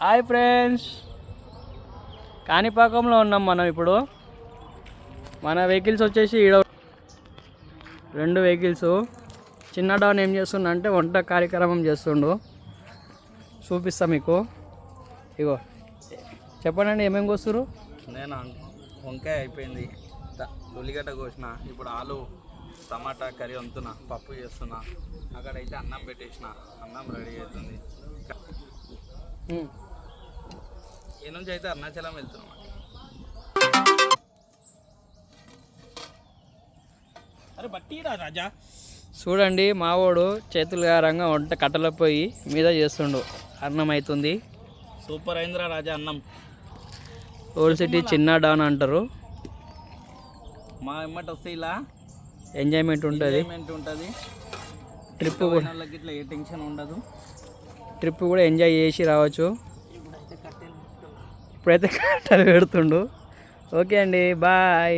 Hi friends, కాణిపాకంలో ఉన్నాం మనం ఇప్పుడు. మన వెహికల్స్ వచ్చేసి ఈడ 2 వెహికల్స్. చిన్న డాన్ ఏం చేస్తుండ అంటే వంట కార్యక్రమం చేస్తుండు, చూపిస్తా మీకు. ఇగో చెప్పండి ఏమేమి కోస్తురు. నేను వంకాయ అయిపోయింది, ఉల్లిగడ్డ కోసిన, ఇప్పుడు ఆలు టమాటా కర్రీ వంతున్నా, పప్పు చేస్తున్నా. అక్కడైతే అన్నం పెట్టేసిన, అన్నం రెడీ అవుతుంది. ఈ నుంచి అయితే అరుణాచలం వెళ్తున్నాం. అరే బట్టీరా రాజా, చూడండి మావోడు చేతులు గారంగా వంట కట్టెల పొయ్యి మీద చేస్తుండు, అన్నం అవుతుంది. సూపర్ అయిందిరా రాజా అన్నం. ఓల్డ్ సిటీ చిన్న డాన్ అంటారు. మా ఎమ్మటి వస్తే ఇలా ఎంజాయ్మెంట్ ఉంటుంది. ట్రిప్ కూడా ఇట్లా ఏ టెన్షన్ ఉండదు. ట్రిప్ కూడా ఎంజాయ్ చేసి రావచ్చు. ఇప్పుడైతే కట్టెలు పెడుతుండు. ఓకే అండి, బాయ్.